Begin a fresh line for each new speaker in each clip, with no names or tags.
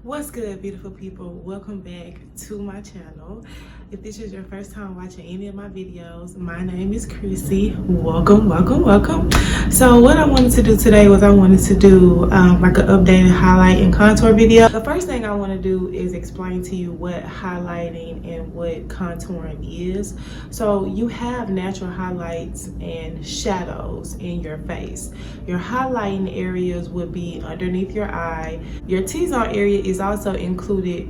What's good, beautiful people? Welcome back to my channel. If this is your first time watching any of my videos, my name is Chrissy. Welcome. So what I wanted to do today was I wanted to do like an updated highlight and contour video. The first thing I want to do is explain to you what highlighting and what contouring is. So you have natural highlights and shadows in your face. Your highlighting areas would be underneath your eye. Your T-zone area is also included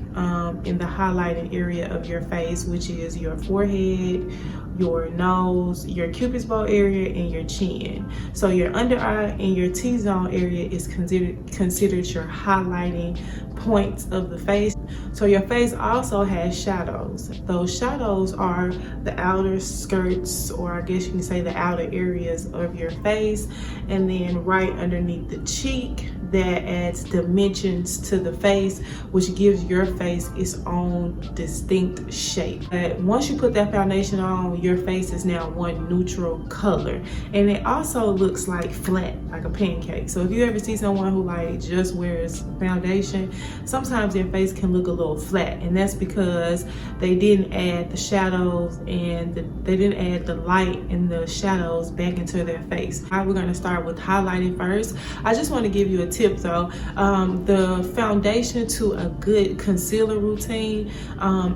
in the highlighting area of your face, which is your forehead, your nose, your cupid's bow area, and your chin. So your under eye and your T-zone area is considered your highlighting points of the face. So your face also has shadows. Those shadows are the outer skirts, or I guess you can say the outer areas of your face, and then right underneath the cheek, that adds dimensions to the face, which gives your face its own distinct shape. But once you put that foundation on, your face is now one neutral color, and it also looks like flat, like a pancake. So if you ever see someone who like just wears foundation, sometimes their face can look a little flat, and that's because they didn't add the shadows and they didn't add the light and the shadows back into their face. All right, we're going to start with highlighting first. I just want to give you a tip though. The foundation to a good concealer routine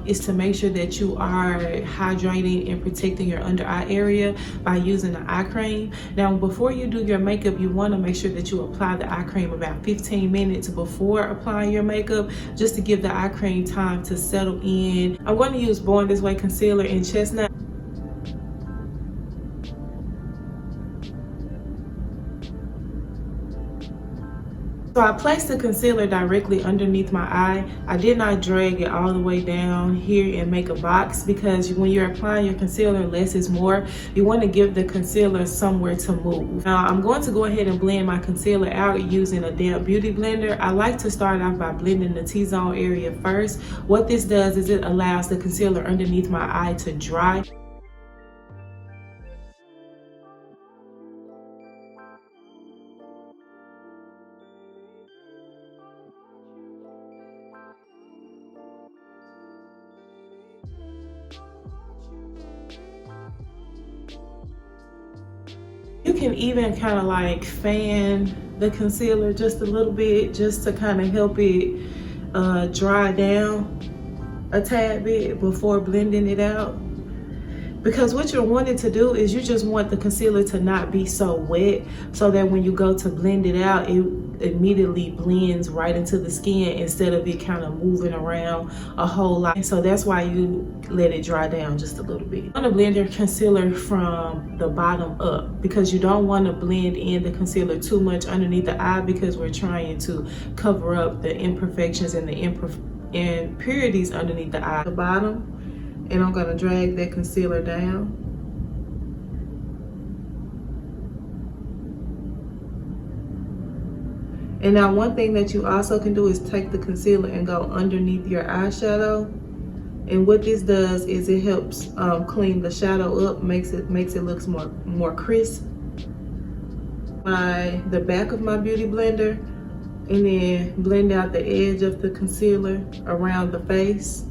is to make sure that you are hydrating and protecting your under eye area by using the eye cream. Now before you do your makeup, you want to make sure that you apply the eye cream about 15 minutes before applying your makeup, just to give the eye cream time to settle in. I'm going to use Born This Way concealer in Chestnut. So I placed the concealer directly underneath my eye. I did not drag it all the way down here and make a box, because when you're applying your concealer, less is more. You want to give the concealer somewhere to move. Now I'm going to go ahead and blend my concealer out using a damp beauty blender. I like to start off by blending the T-zone area first. What this does is it allows the concealer underneath my eye to dry. You can even kind of like fan the concealer just a little bit, just to kind of help it dry down a tad bit before blending it out. Because what you're wanting to do is you just want the concealer to not be so wet, so that when you go to blend it out, it immediately blends right into the skin instead of it kind of moving around a whole lot. And so that's why you let it dry down just a little bit. You want to blend your concealer from the bottom up, because you don't want to blend in the concealer too much underneath the eye, because we're trying to cover up the imperfections and the impurities underneath the eye. The bottom. And I'm gonna drag that concealer down. And now one thing that you also can do is take the concealer and go underneath your eyeshadow. And what this does is it helps clean the shadow up, makes it looks more crisp. By the back of my beauty blender, and then blend out the edge of the concealer around the face,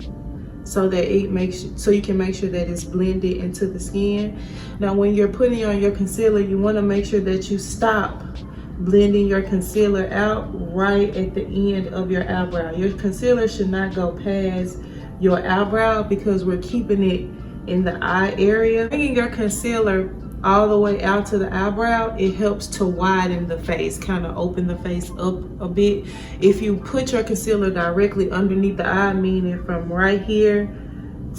so that you can make sure that it's blended into the skin. Now when you're putting on your concealer, you want to make sure that you stop blending your concealer out right at the end of your eyebrow. Your concealer should not go past your eyebrow, because we're keeping it in the eye area. Bringing your concealer all the way out to the eyebrow, it helps to widen the face, kind of open the face up a bit. If you put your concealer directly underneath the eye, meaning from right here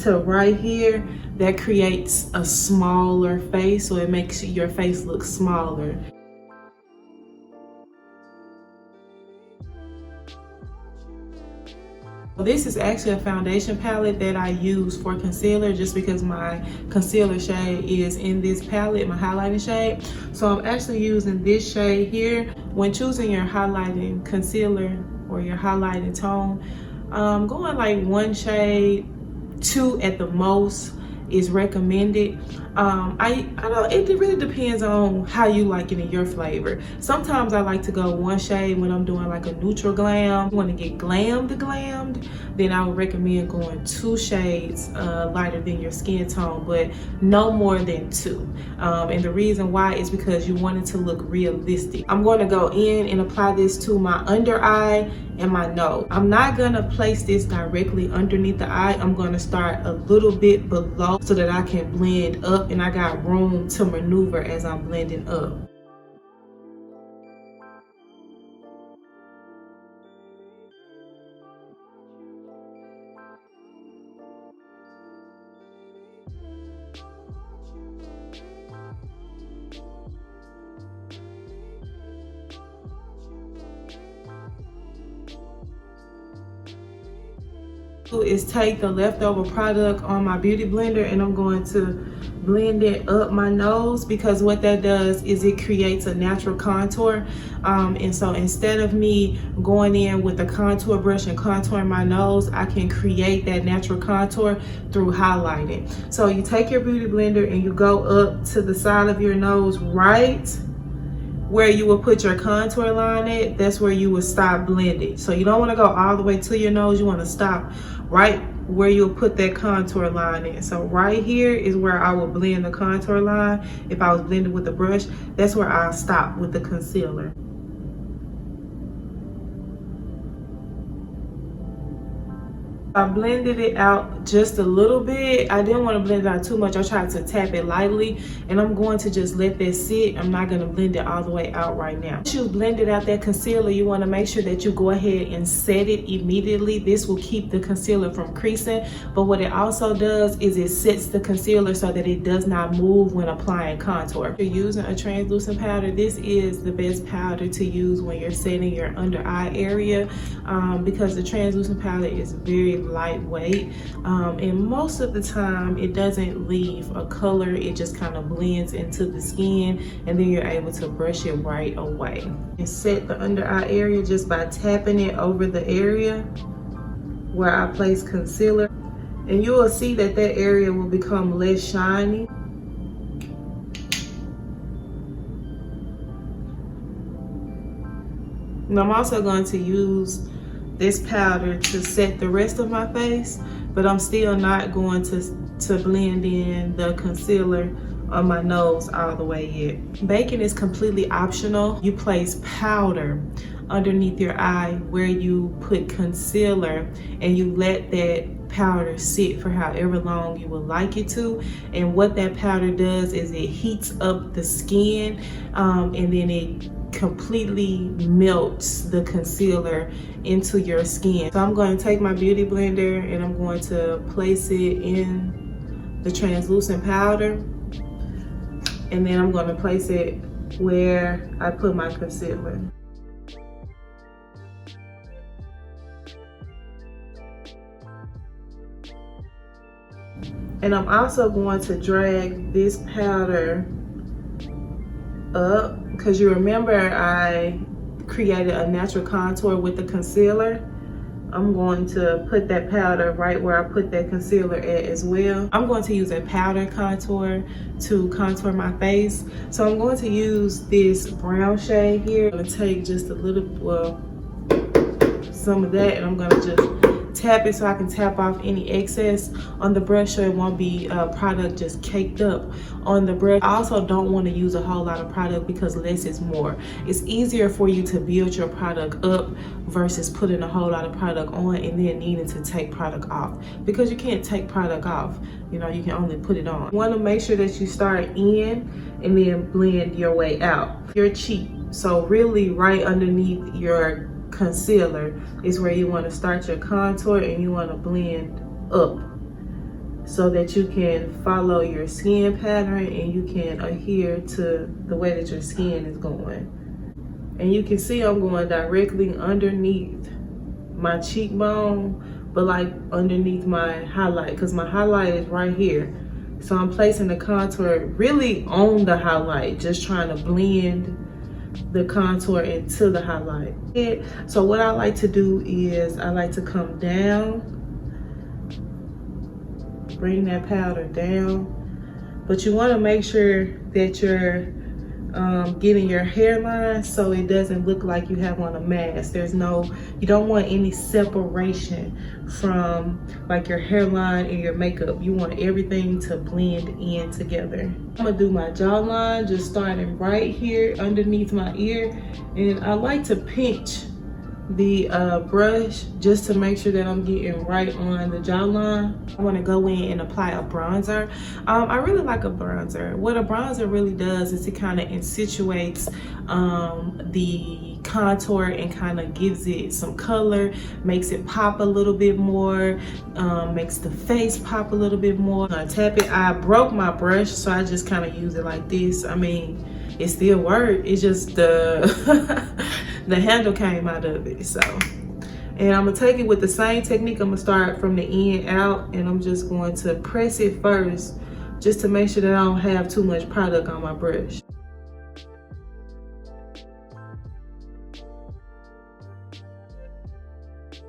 to right here, that creates a smaller face, so it makes your face look smaller. This is actually a foundation palette that I use for concealer, just because my concealer shade is in this palette, my highlighting shade. So I'm actually using this shade here. When choosing your highlighting concealer or your highlighting tone, going like one shade, two at the most, is recommended. I don't, it really depends on how you like it in your flavor. Sometimes I like to go one shade when I'm doing like a neutral glam. If you want to get glammed, then I would recommend going 2 shades lighter than your skin tone, but no more than 2. And the reason why is because you want it to look realistic. I'm going to go in and apply this to my under eye and my nose. I'm not going to place this directly underneath the eye. I'm going to start a little bit below so that I can blend up and I got room to maneuver as I'm blending up. Is take the leftover product on my beauty blender and I'm going to blend it up my nose, because what that does is it creates a natural contour. And so instead of me going in with a contour brush and contouring my nose, I can create that natural contour through highlighting. So you take your beauty blender and you go up to the side of your nose, right where you will put your contour line at. That's where you will stop blending. So you don't want to go all the way to your nose. You want to stop right where you'll put that contour line in. So right here is where I will blend the contour line. If I was blending with a brush, that's where I'll stop with the concealer. I blended it out just a little bit. I didn't want to blend it out too much. I tried to tap it lightly, and I'm going to just let that sit. I'm not going to blend it all the way out right now. Once you blended out that concealer, you want to make sure that you go ahead and set it immediately. This will keep the concealer from creasing, but what it also does is it sets the concealer so that it does not move when applying contour. If you're using a translucent powder, this is the best powder to use when you're setting your under eye area, because the translucent powder is very lightweight, and most of the time it doesn't leave a color. It just kind of blends into the skin, and then you're able to brush it right away. And set the under eye area just by tapping it over the area where I place concealer, and you will see that that area will become less shiny. And I'm also going to use this powder to set the rest of my face, but I'm still not going to blend in the concealer on my nose all the way yet. Baking is completely optional. You place powder underneath your eye where you put concealer, and you let that powder sit for however long you would like it to. And what that powder does is it heats up the skin, and then it completely melts the concealer into your skin. So I'm going to take my beauty blender and I'm going to place it in the translucent powder, and then I'm going to place it where I put my concealer. And I'm also going to drag this powder up, because you remember I created a natural contour with the concealer. I'm going to put that powder right where I put that concealer at as well. I'm going to use a powder contour to contour my face. So I'm going to use this brown shade here. I'm going to take just a little, well, some of that, and I'm going to just tap it so I can tap off any excess on the brush so it won't be product just caked up on the brush. I also don't want to use a whole lot of product because less is more. It's easier for you to build your product up versus putting a whole lot of product on and then needing to take product off, because you can't take product off. You know, you can only put it on. You want to make sure that you start in and then blend your way out your cheek. So really right underneath your concealer is where you want to start your contour, and you want to blend up so that you can follow your skin pattern and you can adhere to the way that your skin is going. And you can see I'm going directly underneath my cheekbone, but like underneath my highlight, because my highlight is right here. So I'm placing the contour really on the highlight, just trying to blend the contour into the highlight. So what I like to do is I like to come down bring that powder down. But you want to make sure that you're getting your hairline so it doesn't look like you have on a mask. You don't want any separation from like your hairline and your makeup. You want everything to blend in together. I'm gonna do my jawline, just starting right here underneath my ear. And I like to pinch the brush just to make sure that I'm getting right on the jawline. I want to go in and apply a bronzer. I really like a bronzer. What a bronzer really does is it kind of accentuates the contour and kind of gives it some color, makes it pop a little bit more, makes the face pop a little bit more. I tap it. I broke my brush, so I just kind of use it like this. I mean, it still works. It's just the the handle came out of it. So, and I'm gonna take it with the same technique. I'm gonna start from the end out, and I'm just going to press it first, just to make sure that I don't have too much product on my brush.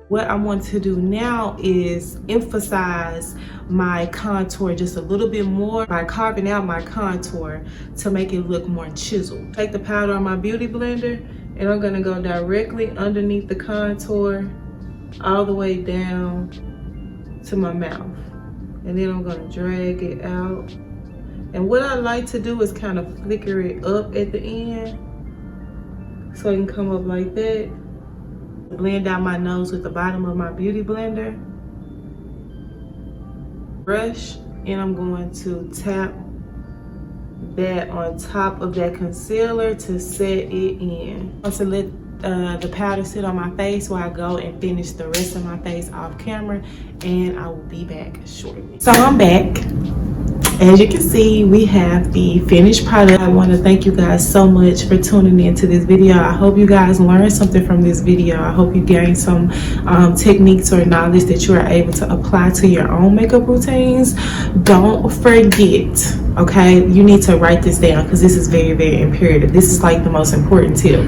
What I want to do now is emphasize my contour just a little bit more by carving out my contour to make it look more chiseled. Take the powder on my beauty blender, and I'm gonna go directly underneath the contour all the way down to my mouth. And then I'm gonna drag it out. And what I like to do is kind of flicker it up at the end so it can come up like that. Blend out my nose with the bottom of my beauty blender. Brush, and I'm going to tap that on top of that concealer to set it in. I'm going to let the powder sit on my face while I go and finish the rest of my face off camera, and I will be back shortly. So I'm back. As you can see, we have the finished product. I want to thank you guys so much for tuning into this video. I hope you guys learned something from this video. I hope you gained some techniques or knowledge that you are able to apply to your own makeup routines. Don't forget, okay, you need to write this down because this is very, very imperative. This is like the most important tip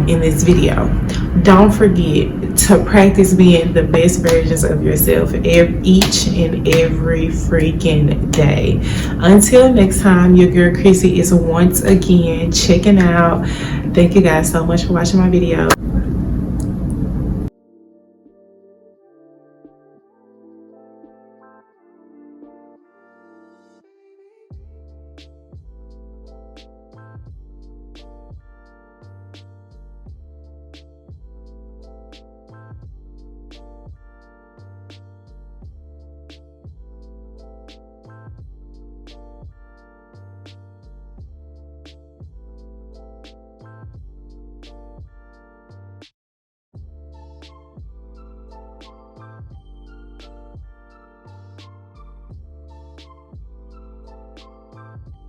in this video. Don't forget to practice being the best versions of yourself each and every freaking day. Until next time, your girl Chrissy is once again checking out. Thank you guys so much for watching my video.